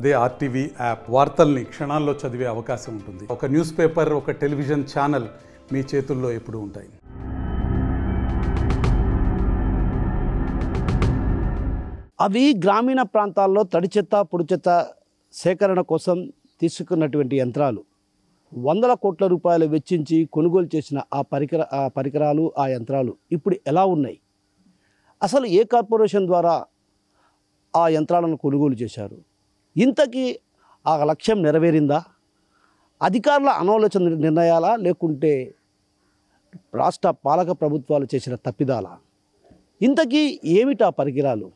అదే RTV app వార్తల్ని క్షణాల్లో చదివే అవకాశం ఉంటుంది. ఒక న్యూస్ పేపర్, ఒక టెలివిజన్ ఛానల్ మీ చేతుల్లో ఎప్పుడూ ఉంటాయి. అవి గ్రామీణ ప్రాంతాల్లో తడి చెత్త, పొడి చెత్త సేకరణ కోసం తీసుకున్నటువంటి యంత్రాలు. వందల కోట్ల రూపాయలు వెచ్చించి కొనుగోలు చేసిన ఆ పరికరాలు, ఆ యంత్రాలు ఇప్పుడు ఎలా ఉన్నాయి? అసలు ఏ కార్పొరేషన్ ద్వారా ఆ యంత్రాలను కొనుగోలు చేశారు? ఇంతకీ ఆ లక్ష్యం నెరవేరిందా? అధికారుల అనాలోచన నిర్ణయాలా, లేకుంటే రాష్ట్ర పాలక ప్రభుత్వాలు చేసిన తప్పిదాలా? ఇంతకీ ఏమిటా పరికరాలు?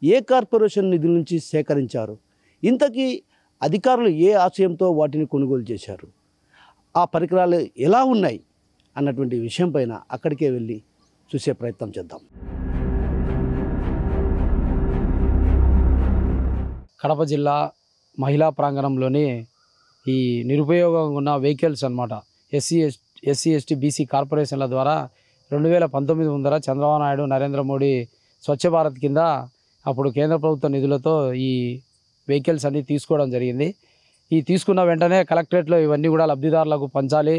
ఏ కార్పొరేషన్ నిధుల నుంచి సేకరించారు? ఇంతకీ అధికారులు ఏ ఆశయంతో వాటిని కొనుగోలు చేశారు? ఆ పరికరాలు ఎలా ఉన్నాయి అన్నటువంటి విషయం పైన అక్కడికే వెళ్ళి చూసే ప్రయత్నం చేద్దాం. కడప జిల్లా మహిళా ప్రాంగణంలోని ఈ నిరుపయోగంగా ఉన్న వెహికల్స్ అన్నమాట. ఎస్సీ ఎస్టీ బీసీ కార్పొరేషన్ల ద్వారా 2019 ముందర చంద్రబాబు నాయుడు, నరేంద్ర మోడీ స్వచ్ఛ భారత్ కింద అప్పుడు కేంద్ర ప్రభుత్వ నిధులతో ఈ వెహికల్స్ అన్నీ తీసుకోవడం జరిగింది. ఈ తీసుకున్న వెంటనే కలెక్టరేట్లో ఇవన్నీ కూడా లబ్ధిదారులకు పంచాలి,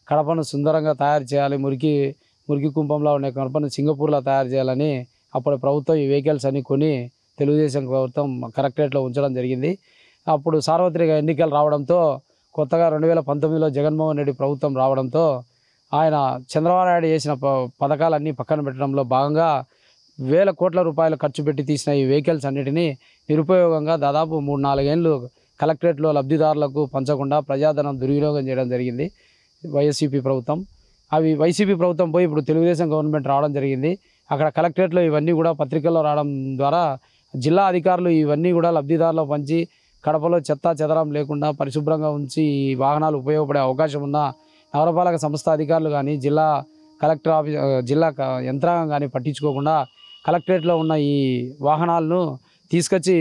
కడపను సుందరంగా తయారు చేయాలి, మురికి కుంపంలో ఉండే కడపను సింగపూర్లో తయారు చేయాలని అప్పుడు ప్రభుత్వం ఈ వెహికల్స్ అన్నీ కొని తెలుగుదేశం ప్రభుత్వం కలెక్టరేట్లో ఉంచడం జరిగింది. అప్పుడు సార్వత్రిక ఎన్నికలు రావడంతో కొత్తగా 2019లో జగన్మోహన్ రెడ్డి ప్రభుత్వం రావడంతో ఆయన చంద్రబాబు నాయుడు చేసిన పథకాలన్నీ పక్కన పెట్టడంలో భాగంగా వేల కోట్ల రూపాయలు ఖర్చు పెట్టి తీసిన ఈ వెహికల్స్ అన్నిటినీ నిరుపయోగంగా దాదాపు 3-4 ఏళ్ళు కలెక్టరేట్లో లబ్ధిదారులకు పంచకుండా ప్రజాధనం దుర్వినియోగం చేయడం జరిగింది వైఎస్సీపీ ప్రభుత్వం. అవి వైసీపీ ప్రభుత్వం పోయి ఇప్పుడు తెలుగుదేశం గవర్నమెంట్ రావడం జరిగింది. అక్కడ కలెక్టరేట్లో ఇవన్నీ కూడా పత్రికల్లో రావడం ద్వారా జిల్లా అధికారులు ఇవన్నీ కూడా లబ్ధిదారులకు పంచి కడపలో చెత్త చెదరం లేకుండా పరిశుభ్రంగా ఉంచి ఈ వాహనాలు ఉపయోగపడే అవకాశం ఉన్న నగరపాలక సంస్థ అధికారులు కానీ కలెక్టర్ ఆఫీస్ జిల్లా యంత్రాంగం కానీ పట్టించుకోకుండా కలెక్టరేట్లో ఉన్న ఈ వాహనాలను తీసుకొచ్చి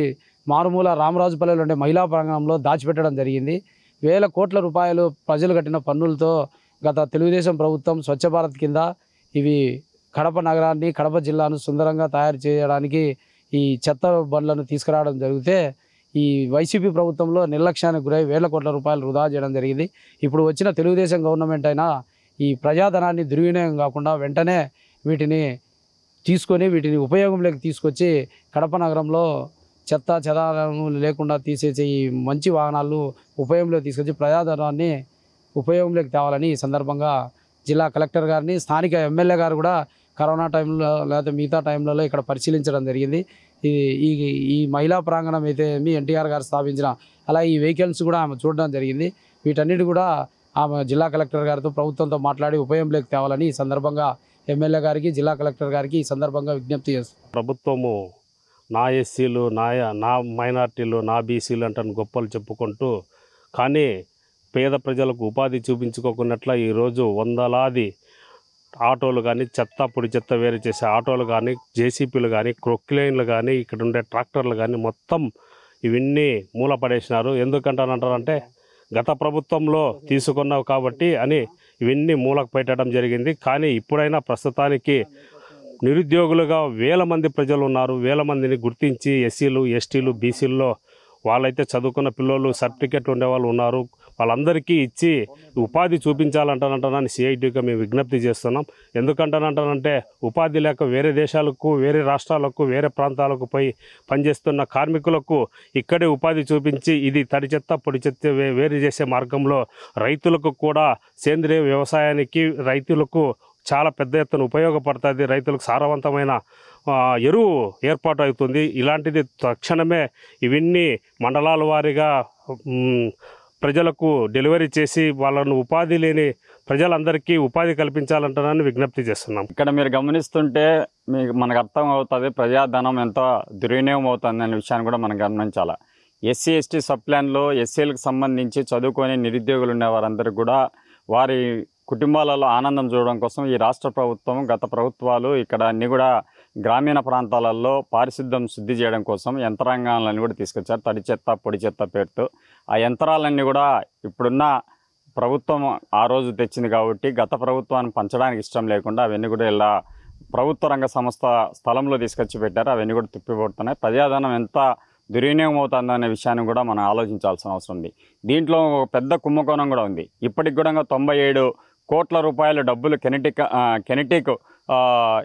మారుమూల రామరాజుపల్లిలో ఉండే మహిళా ప్రాంగణంలో దాచిపెట్టడం జరిగింది. వేల కోట్ల రూపాయలు ప్రజలు కట్టిన పన్నులతో గత తెలుగుదేశం ప్రభుత్వం స్వచ్ఛ భారత్ కింద ఇవి కడప నగరాన్ని, కడప జిల్లాను సుందరంగా తయారు చేయడానికి ఈ చెత్త బండ్లను తీసుకురావడం జరిగితే ఈ వైసీపీ ప్రభుత్వంలో నిర్లక్ష్యానికి గురై వేల కోట్ల రూపాయలు వృధా చేయడం జరిగింది. ఇప్పుడు వచ్చిన తెలుగుదేశం గవర్నమెంట్ అయినా ఈ ప్రజాధనాన్ని దుర్వినియోగం కాకుండా వెంటనే వీటిని తీసుకొని వీటిని ఉపయోగంలోకి తీసుకొచ్చి కడప నగరంలో చెత్త చెదారం లేకుండా తీసేసే ఈ మంచి వాహనాలను ఉపయోగంలోకి తీసుకొచ్చి ప్రజాధనాన్ని ఉపయోగంలోకి తేవాలని ఈ సందర్భంగా జిల్లా కలెక్టర్ గారిని, స్థానిక ఎమ్మెల్యే గారు కూడా కరోనా టైంలో లేదా మిగతా టైంలలో ఇక్కడ పరిశీలించడం జరిగింది. ఈ మహిళా ప్రాంగణం అయితే ఎన్టీఆర్ గారు స్థాపించిన అలా ఈ వెహికల్స్ కూడా ఆమె చూడడం జరిగింది. వీటన్నిటి కూడా ఆమె జిల్లా కలెక్టర్ గారితో ప్రభుత్వంతో మాట్లాడి ఉపయోగంలోకి తేవాలని ఈ సందర్భంగా ఎమ్మెల్యే గారికి, జిల్లా కలెక్టర్ గారికి ఈ సందర్భంగా విజ్ఞప్తి చేస్తుంది. ప్రభుత్వము నా ఎస్సీలు, నా మైనార్టీలు, నా బీసీలు అంటాను గొప్పలు చెప్పుకుంటూ, కానీ పేద ప్రజలకు ఉపాధి చూపించుకోకున్నట్ల ఈరోజు వందలాది ఆటోలు కానీ, చెత్త పొడి చెత్త వేరు చేసే ఆటోలు కానీ, జేసీపీలు కానీ, క్రొక్లైన్లు కానీ, ఇక్కడ ఉండే ట్రాక్టర్లు కానీ మొత్తం ఇవన్నీ మూలపడేసినారు. ఎందుకంటానంటారంటే గత ప్రభుత్వంలో తీసుకున్నావు కాబట్టి అని ఇవన్నీ మూలకు పెట్టడం జరిగింది. కానీ ఇప్పుడైనా ప్రస్తుతానికి నిరుద్యోగులుగా వేల మంది ప్రజలు ఉన్నారు. వేల మందిని గుర్తించి ఎస్సీలు, ఎస్టీలు, బీసీల్లో వాళ్ళైతే చదువుకున్న పిల్లలు, సర్టిఫికెట్లు ఉండేవాళ్ళు ఉన్నారు. వాళ్ళందరికీ ఇచ్చి ఉపాధి చూపించాలంటానంటానని సిఐటిగా మేము విజ్ఞప్తి చేస్తున్నాం. ఎందుకంటానంటానంటే ఉపాధి లేక వేరే దేశాలకు, వేరే రాష్ట్రాలకు, వేరే ప్రాంతాలకు పోయి పనిచేస్తున్న కార్మికులకు ఇక్కడే ఉపాధి చూపించి ఇది తడి చెత్త పొడి చెత్త వేరు చేసే మార్గంలో రైతులకు కూడా సేంద్రియ వ్యవసాయానికి రైతులకు చాలా పెద్ద ఎత్తున ఉపయోగపడుతుంది. రైతులకు సారవంతమైన ఎరువు ఏర్పాటు అవుతుంది. ఇలాంటిది తక్షణమే ఇవన్నీ మండలాల వారీగా ప్రజలకు డెలివరీ చేసి వాళ్ళను ఉపాధి లేని ప్రజలందరికీ ఉపాధి కల్పించాలంటానని విజ్ఞప్తి చేస్తున్నాం. ఇక్కడ మీరు గమనిస్తుంటే మనకు అర్థం అవుతుంది ప్రజాధనం ఎంత దుర్వినియోగం అవుతుంది అనే విషయాన్ని కూడా మనం గమనించాలి. ఎస్సీ ఎస్టీ సబ్ ప్లాన్లో ఎస్సీలకు సంబంధించి చదువుకొని నిరుద్యోగులు ఉండే వారందరికీ కూడా వారి కుటుంబాలలో ఆనందం చూడడం కోసం ఈ రాష్ట్ర ప్రభుత్వం, గత ప్రభుత్వాలు ఇక్కడ అన్నీ కూడా గ్రామీణ ప్రాంతాలలో పారిశుద్ధ్యం శుద్ధి చేయడం కోసం యంత్రాంగాలను కూడా తీసుకొచ్చారు. తడి చెత్త పొడి చెత్త పేరుతో ఆ యంత్రాలన్నీ కూడా ఇప్పుడున్న ప్రభుత్వం ఆ రోజు తెచ్చింది కాబట్టి గత ప్రభుత్వాన్ని పంచడానికి ఇష్టం లేకుండా అవన్నీ కూడా ఇలా ప్రభుత్వ రంగ సంస్థ స్థలంలో తీసుకొచ్చి పెట్టారు. అవన్నీ కూడా తిప్పిపడుతున్నాయి. ప్రజాధనం ఎంత దుర్వినియోగం అవుతుందనే విషయాన్ని కూడా మనం ఆలోచించాల్సిన అవసరం ఉంది. దీంట్లో ఒక పెద్ద కుంభకోణం కూడా ఉంది. ఇప్పటికి కూడా 97 కోట్ల రూపాయల డబ్బులు కెనెటిక్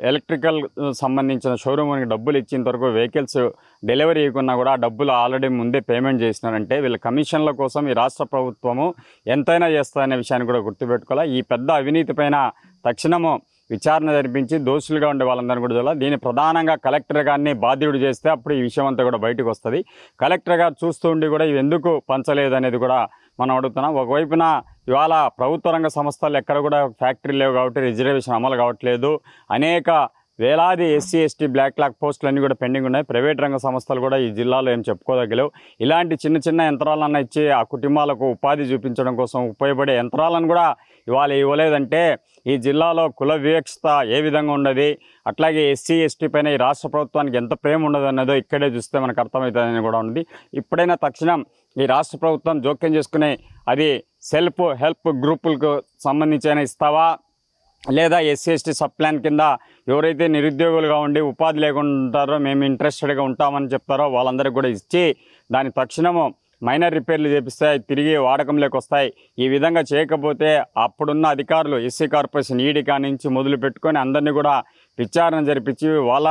ఎలక్ట్రికల్ సంబంధించిన షోరూమ్కి డబ్బులు ఇచ్చేంత వరకు వెహికల్స్ డెలివరీ ఇవ్వకున్నా కూడా ఆ డబ్బులు ఆల్రెడీ ముందే పేమెంట్ చేసినారంటే వీళ్ళ కమిషన్ల కోసం ఈ రాష్ట్ర ప్రభుత్వము ఎంతైనా చేస్తుందనే విషయాన్ని కూడా గుర్తుపెట్టుకోవాలి. ఈ పెద్ద అవినీతి పైన తక్షణము విచారణ జరిపించి దోషులుగా ఉండే వాళ్ళందరినీ కూడా చూడాలి. దీన్ని ప్రధానంగా కలెక్టర్ గారిని బాధ్యుడు చేస్తే అప్పుడు ఈ విషయం అంతా కూడా బయటకు వస్తుంది. కలెక్టర్ గారు చూస్తూ ఉండి కూడా ఇవి ఎందుకు పంచలేదు అనేది కూడా మనం అడుగుతున్నాం. ఒకవైపున ఇవాళ ప్రభుత్వ రంగ సంస్థలు ఎక్కడ కూడా ఫ్యాక్టరీ లేవు కాబట్టి రిజర్వేషన్ అమలు కావట్లేదు. అనేక వేలాది ఎస్సీ ఎస్టీ బ్లాక్ లాక్ పోస్టులన్నీ కూడా పెండింగ్ ఉన్నాయి. ప్రైవేట్ రంగ సంస్థలు కూడా ఈ జిల్లాలో ఏం చెప్పుకోదగ్గలేవు. ఇలాంటి చిన్న చిన్న యంత్రాలన్నా ఇచ్చి ఆ కుటుంబాలకు ఉపాధి చూపించడం కోసం ఉపయోగపడే యంత్రాలను కూడా ఇవాళ ఇవ్వలేదంటే ఈ జిల్లాలో కుల వివక్షత ఏ విధంగా ఉండదు, అట్లాగే ఎస్సీ ఎస్టీ పైన ఈ రాష్ట్ర ప్రభుత్వానికి ఎంత ప్రేమ ఉండదు అన్నదో ఇక్కడే చూస్తే మనకు అర్థమవుతుందని కూడా ఉంది. ఇప్పుడైనా తక్షణం ఈ రాష్ట్ర ప్రభుత్వం జోక్యం చేసుకునే అది సెల్ఫ్ హెల్ప్ గ్రూపులకు సంబంధించిన ఇస్తావా, లేదా ఎస్సీ ఎస్టీ సబ్ ప్లాన్ కింద ఎవరైతే నిరుద్యోగులుగా ఉండి ఉపాధి లేకుండా ఉంటారో మేము ఇంట్రెస్టెడ్గా ఉంటామని చెప్తారో వాళ్ళందరికీ కూడా ఇచ్చి దాని తక్షణము మైనర్ రిపేర్లు చేపిస్తే తిరిగి వాడకంలోకి వస్తాయి. ఈ విధంగా చేయకపోతే అప్పుడున్న అధికారులు ఎస్సీ కార్పొరేషన్ ఈడీ కానించి మొదలు పెట్టుకొని అందరినీ కూడా విచారణ జరిపించి వాళ్ళ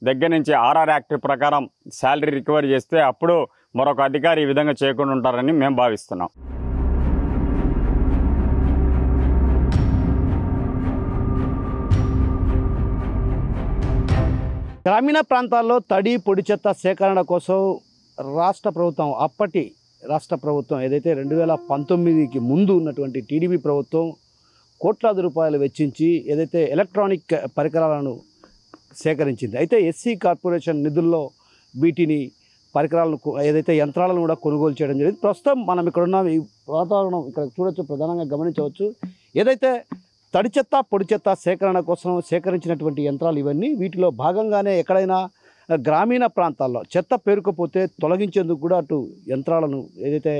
దగ్గర నుంచి ఆర్ఆర్ యాక్ట్ ప్రకారం శాలరీ రికవరీ చేస్తే అప్పుడు మరొక అధికారి ఈ విధంగా చేయకుండా ఉంటారని మేము భావిస్తున్నాం. గ్రామీణ ప్రాంతాల్లో తడి పొడి చెత్త సేకరణ కోసం అప్పటి రాష్ట్ర ప్రభుత్వం ఏదైతే 2019కి ముందు ఉన్నటువంటి టీడీపీ ప్రభుత్వం కోట్లాది రూపాయలు వెచ్చించి ఏదైతే ఎలక్ట్రానిక్ పరికరాలను సేకరించింది. అయితే ఎస్సీ కార్పొరేషన్ నిధుల్లో వీటిని పరికరాలను ఏదైతే యంత్రాలను కూడా కొనుగోలు చేయడం జరిగింది. ప్రస్తుతం మనం ఇక్కడ ఉన్న ఈ వాతావరణం ఇక్కడ చూడొచ్చు, ప్రధానంగా గమనించవచ్చు. ఏదైతే తడి చెత్త పొడి చెత్త సేకరణ కోసం సేకరించినటువంటి యంత్రాలు ఇవన్నీ, వీటిలో భాగంగానే ఎక్కడైనా గ్రామీణ ప్రాంతాల్లో చెత్త పేరుకపోతే తొలగించేందుకు కూడా అటు యంత్రాలను ఏదైతే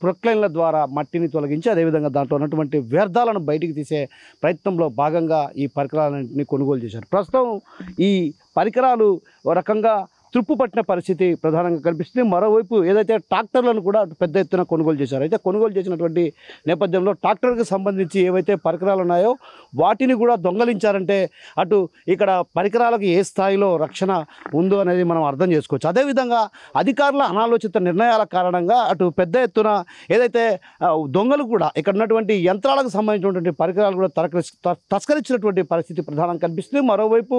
ప్రొక్లైన్ల ద్వారా మట్టిని తొలగించి అదేవిధంగా దాంట్లో ఉన్నటువంటి వ్యర్థాలను బయటికి తీసే ప్రయత్నంలో భాగంగా ఈ పరికరాలన్నింటినీ కొనుగోలు చేశారు. ప్రస్తుతం ఈ పరికరాలు ఒక రకంగా తుప్పు పట్టిన పరిస్థితి ప్రధానంగా కనిపిస్తుంది. మరోవైపు ఏదైతే ట్రాక్టర్లను కూడా పెద్ద ఎత్తున కొనుగోలు చేశారు. అయితే కొనుగోలు చేసినటువంటి నేపథ్యంలో ట్రాక్టర్కి సంబంధించి ఏవైతే పరికరాలు ఉన్నాయో వాటిని కూడా దొంగలించారంటే అటు ఇక్కడ పరికరాలకు ఏ స్థాయిలో రక్షణ ఉందో అనేది మనం అర్థం చేసుకోవచ్చు. అదేవిధంగా అధికారుల అనాలోచిత నిర్ణయాల కారణంగా అటు పెద్ద ఎత్తున ఏదైతే దొంగలు కూడా ఇక్కడ ఉన్నటువంటి యంత్రాలకు సంబంధించినటువంటి పరికరాలు కూడా తస్కరించినటువంటి పరిస్థితి ప్రధానంగా కనిపిస్తుంది. మరోవైపు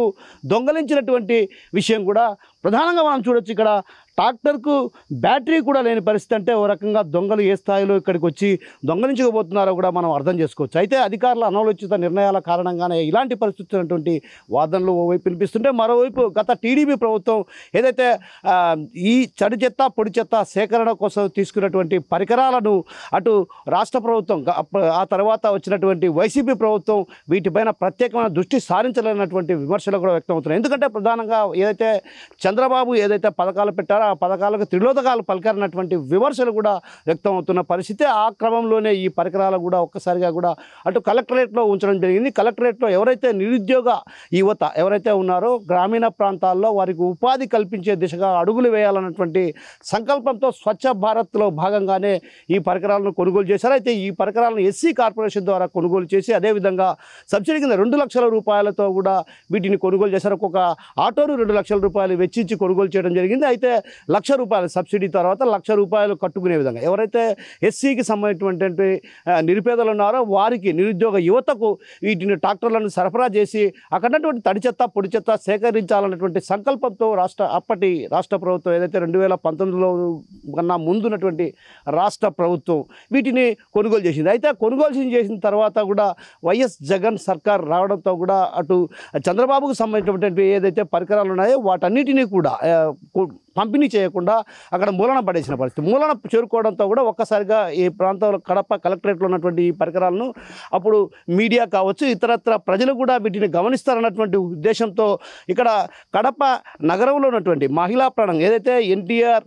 దొంగలించినటువంటి విషయం కూడా ప్రధానంగా మనం చూడొచ్చు. ఇక్కడ ట్రాక్టర్కు బ్యాటరీ కూడా లేని పరిస్థితి, అంటే ఓ రకంగా దొంగలు ఏ స్థాయిలో ఇక్కడికి వచ్చి దొంగలించకపోతున్నారో కూడా మనం అర్థం చేసుకోవచ్చు. అయితే అధికారుల అనాలోచిత నిర్ణయాల కారణంగానే ఇలాంటి పరిస్థితులు ఉన్నటువంటి వాదనలు ఓవైపు వినిపిస్తుంటే, మరోవైపు గత టీడీపీ ప్రభుత్వం ఏదైతే ఈ తడి చెత్త పొడి చెత్త సేకరణ కోసం తీసుకున్నటువంటి పరికరాలను అటు రాష్ట్ర ప్రభుత్వం ఆ తర్వాత వచ్చినటువంటి వైసీపీ ప్రభుత్వం వీటిపైన ప్రత్యేకమైన దృష్టి సారించలేనటువంటి విమర్శలు కూడా వ్యక్తం అవుతున్నాయి. ఎందుకంటే ప్రధానంగా ఏదైతే చంద్రబాబు ఏదైతే పథకాలు పెట్టారో ఆ పథకాలకు త్రిలోదకాలు పలికారన్నటువంటి విమర్శలు కూడా వ్యక్తం అవుతున్న పరిస్థితి. ఆ క్రమంలోనే ఈ పరికరాలు కూడా ఒక్కసారిగా కూడా అటు కలెక్టరేట్లో ఉంచడం జరిగింది. కలెక్టరేట్లో ఎవరైతే నిరుద్యోగ యువత ఎవరైతే ఉన్నారో గ్రామీణ ప్రాంతాల్లో వారికి ఉపాధి కల్పించే దిశగా అడుగులు వేయాలన్నటువంటి సంకల్పంతో స్వచ్ఛ భారత్లో భాగంగానే ఈ పరికరాలను కొనుగోలు చేశారు. అయితే ఈ పరికరాలను ఎస్సీ కార్పొరేషన్ ద్వారా కొనుగోలు చేసి అదేవిధంగా సబ్సిడీ కింద 2 లక్షల రూపాయలతో కూడా వీటిని కొనుగోలు చేశారు. ఒక్కొక్క ఆటోను 2 లక్షల రూపాయలు వెచ్చించి కొనుగోలు చేయడం జరిగింది. అయితే 1 లక్ష రూపాయలు సబ్సిడీ తర్వాత 1 లక్ష రూపాయలు కట్టుకునే విధంగా ఎవరైతే ఎస్సీకి సంబంధించినటువంటి నిరుపేదలు ఉన్నారో వారికి నిరుద్యోగ యువతకు వీటిని ట్రాక్టర్లను సరఫరా చేసి అక్కడటువంటి తడి చెత్త పొడి చెత్త సేకరించాలన్నటువంటి సంకల్పంతో అప్పటి రాష్ట్ర ప్రభుత్వం ఏదైతే 2019లో కన్నా ముందున్నటువంటి రాష్ట్ర ప్రభుత్వం వీటిని కొనుగోలు చేసింది. అయితే కొనుగోలు చేసిన తర్వాత కూడా వైఎస్ జగన్ సర్కార్ రావడంతో కూడా అటు చంద్రబాబుకు సంబంధించినటువంటి ఏదైతే పరికరాలు ఉన్నాయో వాటన్నిటినీ కూడా పంపిణీ చేయకుండా అక్కడ మూలన పడేసిన పరిస్థితి. మూలన చేరుకోవడంతో కూడా ఒక్కసారిగా ఈ ప్రాంతంలో కడప కలెక్టరేట్లో ఉన్నటువంటి ఈ పరికరాలను అప్పుడు మీడియా కావచ్చు ఇతరత్ర ప్రజలు కూడా వీటిని గమనిస్తారన్నటువంటి ఉద్దేశంతో ఇక్కడ కడప నగరంలో ఉన్నటువంటి మహిళా ప్రాంగణం ఏదైతే ఎన్టీఆర్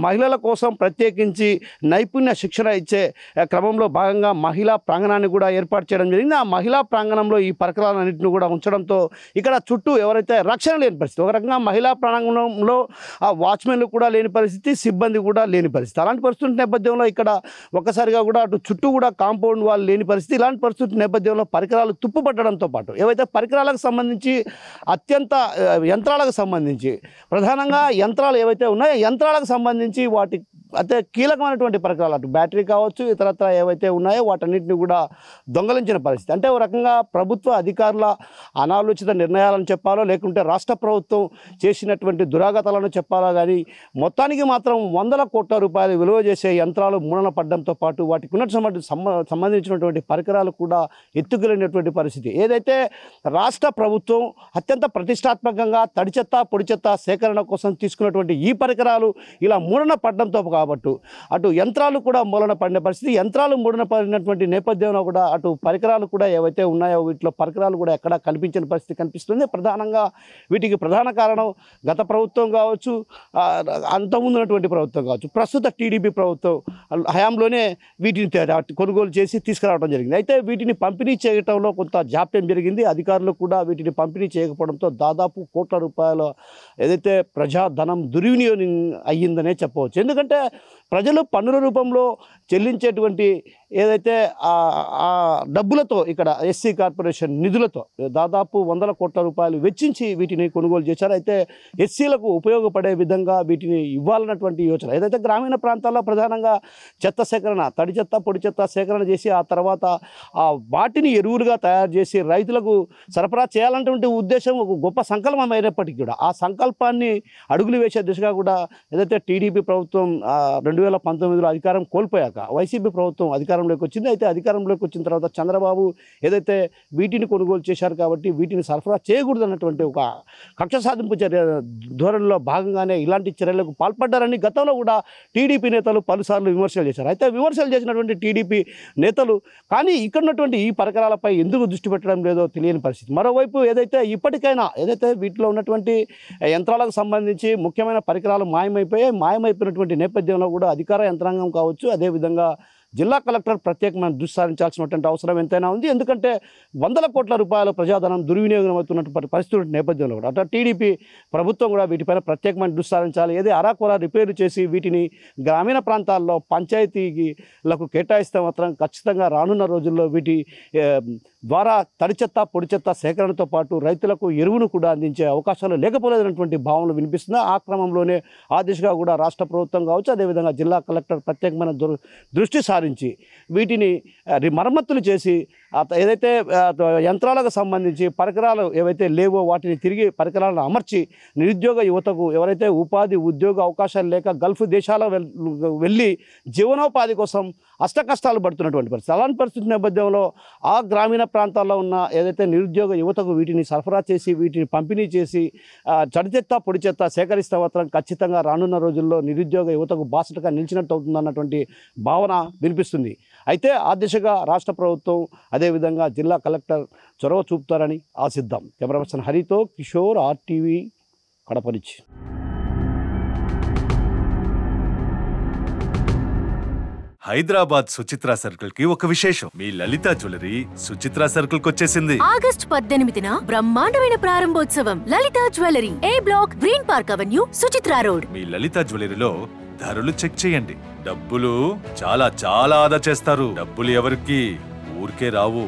మహిళల కోసం ప్రత్యేకించి నైపుణ్య శిక్షణ ఇచ్చే క్రమంలో భాగంగా మహిళా ప్రాంగణాన్ని కూడా ఏర్పాటు చేయడం జరిగింది. ఆ మహిళా ప్రాంగణంలో ఈ పరికరాలన్నింటినీ కూడా ఉంచడంతో ఇక్కడ చుట్టూ ఎవరైతే రక్షణ లేని పరిస్థితి, ఒక రకంగా మహిళా ప్రాంగణంలో ఆ వాచ్మెన్లు ప్రజలు కూడా లేని పరిస్థితి, సిబ్బంది కూడా లేని పరిస్థితి. అలాంటి పరిస్థితి నేపథ్యంలో ఇక్కడ ఒక్కసారిగా కూడా అటు చుట్టూ కూడా కాంపౌండ్ వాళ్ళు లేని పరిస్థితి. ఇలాంటి పరిస్థితి నేపథ్యంలో పరికరాలు తుప్పుపట్టడంతో పాటు ఏవైతే పరికరాలకు సంబంధించి అత్యంత యంత్రాలకు సంబంధించి ప్రధానంగా యంత్రాలు ఏవైతే ఉన్నాయో యంత్రాలకు సంబంధించి వాటి అతే కీలకమైనటువంటి పరికరాలు అటు బ్యాటరీ కావచ్చు ఇతరత్ర ఏవైతే ఉన్నాయో వాటన్నిటిని కూడా దొంగలించిన పరిస్థితి. అంటే ఒక రకంగా ప్రభుత్వ అధికారుల అనాలోచిత నిర్ణయాలను చెప్పాలో లేకుంటే రాష్ట్ర ప్రభుత్వం చేసినటువంటి దురాగతాలను చెప్పాలో కానీ మొత్తానికి మాత్రం 100 కోట్ల రూపాయలు విలువ చేసే యంత్రాలు మూలన పడడంతో పాటు వాటికి ఉన్నటువంటి సంబంధించినటువంటి పరికరాలు కూడా ఎత్తుకెళ్ళినటువంటి పరిస్థితి. ఏదైతే రాష్ట్ర ప్రభుత్వం అత్యంత ప్రతిష్టాత్మకంగా తడి చెత్త పొడి చెత్త సేకరణ కోసం తీసుకున్నటువంటి ఈ పరికరాలు ఇలా మూలన పడడంతో కాబట్టి అటు యంత్రాలు కూడా మూలన పడిన పరిస్థితి. యంత్రాలు మూలన పడినటువంటి నేపథ్యంలో కూడా అటు పరికరాలు కూడా ఏవైతే ఉన్నాయో వీటిలో పరికరాలు కూడా ఎక్కడా కనిపించిన పరిస్థితి కనిపిస్తుంది. ప్రధానంగా వీటికి ప్రధాన కారణం గత ప్రభుత్వం కావచ్చు, అంతకుముందున్నటువంటి ప్రభుత్వం కావచ్చు, ప్రస్తుత టీడీపీ ప్రభుత్వం హయాంలోనే వీటిని కొనుగోలు చేసి తీసుకురావడం జరిగింది. అయితే వీటిని పంపిణీ చేయడంలో కొంత జాప్యం జరిగింది. అధికారులు కూడా వీటిని పంపిణీ చేయకపోవడంతో దాదాపు కోట్ల రూపాయల ఏదైతే ప్రజాధనం దుర్వినియోగం అయ్యిందనే చెప్పవచ్చు. ఎందుకంటే ప్రజలు పన్నుల రూపంలో చెల్లించేటువంటి ఏదైతే ఆ డబ్బులతో ఇక్కడ ఎస్సీ కార్పొరేషన్ నిధులతో దాదాపు 100 కోట్ల రూపాయలు వెచ్చించి వీటిని కొనుగోలు చేశారు. అయితే ఎస్సీలకు ఉపయోగపడే విధంగా వీటిని ఇవ్వాలన్నటువంటి యోచన ఏదైతే గ్రామీణ ప్రాంతాల్లో ప్రధానంగా చెత్త సేకరణ తడి చెత్త పొడి చెత్త సేకరణ చేసి ఆ తర్వాత వాటిని ఎరువులుగా తయారు చేసి రైతులకు సరఫరా చేయాలన్నటువంటి ఉద్దేశం ఒక గొప్ప సంకల్పం అయినప్పటికీ కూడా ఆ సంకల్పాన్ని అడుగులు వేసే దిశగా కూడా ఏదైతే టీడీపీ ప్రభుత్వం 2019లో అధికారం కోల్పోయాక వైసీపీ ప్రభుత్వం అధికారంలోకి వచ్చింది. అయితే అధికారంలోకి వచ్చిన తర్వాత చంద్రబాబు ఏదైతే వీటిని కొనుగోలు చేశారు కాబట్టి వీటిని సరఫరా చేయకూడదు అన్నటువంటి ఒక కక్ష సాధింపు చర్య ధోరణిలో భాగంగానే ఇలాంటి చర్యలకు పాల్పడ్డారని గతంలో కూడా టీడీపీ నేతలు పలుసార్లు విమర్శలు చేశారు. అయితే విమర్శలు చేసినటువంటి టీడీపీ నేతలు కానీ ఇక్కడ ఉన్నటువంటి ఈ పరికరాలపై ఎందుకు దృష్టి పెట్టడం లేదో తెలియని పరిస్థితి. మరోవైపు ఏదైతే ఇప్పటికైనా ఏదైతే వీటిలో ఉన్నటువంటి యంత్రాలకు సంబంధించి ముఖ్యమైన పరికరాలు మాయమైపోయినటువంటి నేపథ్యంలో కూడా అధికార యంత్రాంగం కావచ్చు, అదేవిధంగా జిల్లా కలెక్టర్ ప్రత్యేకమైన దృష్టి సారించాల్సినటువంటి అవసరం ఎంతైనా ఉంది. ఎందుకంటే 100 కోట్ల రూపాయల ప్రజాధనం దుర్వినియోగం అవుతున్నటువంటి పరిస్థితుల నేపథ్యంలో కూడా అటు టీడీపీ ప్రభుత్వం కూడా వీటిపైన ప్రత్యేకమైన దృష్టి సారించాలి. ఏదే అరాకొరా రిపేర్లు చేసి వీటిని గ్రామీణ ప్రాంతాల్లో పంచాయతీలకు కేటాయిస్తే మాత్రం ఖచ్చితంగా రానున్న రోజుల్లో వీటి ద్వారా తడి చెత్త పొడి చెత్త సేకరణతో పాటు రైతులకు ఎరువును కూడా అందించే అవకాశాలు లేకపోలేదన్నటువంటి భావనలు వినిపిస్తుంది. ఆ క్రమంలోనే ఆ దిశగా కూడా రాష్ట్ర ప్రభుత్వం కావచ్చు, అదేవిధంగా జిల్లా కలెక్టర్ ప్రత్యేకమైన దృష్టి సారించి వీటిని మరమ్మతులు చేసి ఏదైతే యంత్రాలకు సంబంధించి పరికరాలు ఏవైతే లేవో వాటిని తిరిగి పరికరాలను అమర్చి నిరుద్యోగ యువతకు ఎవరైతే ఉపాధి ఉద్యోగ అవకాశాలు లేక గల్ఫ్ దేశాలకు వెళ్ళి జీవనోపాధి కోసం అష్టకష్టాలు పడుతున్నటువంటి పరిస్థితి. అలాంటి పరిస్థితి నేపథ్యంలో ఆ గ్రామీణ ప్రాంతాల్లో ఉన్న ఏదైతే నిరుద్యోగ యువతకు వీటిని సరఫరా చేసి వీటిని పంపిణీ చేసి తడి చెత్త పొడి చెత్త సేకరిస్తే మాత్రం ఖచ్చితంగా రానున్న రోజుల్లో నిరుద్యోగ యువతకు బాసటగా నిలిచినట్టు అవుతుందన్నటువంటి భావన వినిపిస్తుంది. అయితే ఆ దిశగా రాష్ట్ర ప్రభుత్వం అదేవిధంగా జిల్లా కలెక్టర్ చొరవ చూపుతారని ఆశిద్దాం. కెమెరా పర్సన్ హరితో కిషోర్, RTV, కడప నుంచి. హైదరాబాద్ సుచిత్ర సర్కిల్ కి ఒక విశేషం. మీ లలిత జ్యువెలరీ సుచిత్ర సర్కిల్ కి వచ్చేసింది. ఆగస్టు 18న బ్రహ్మాండమైన ప్రారంభోత్సవం. Lalitha jewellery, A block, Green Park Avenue, Suchitra road. మీ లలిత జ్యువెలరీలో ధరలు చెక్ చేయండి. డబ్బులు చాలా చాలా ఆదా చేస్తారు. డబ్బులు ఎవరికి ఊరికే రావు.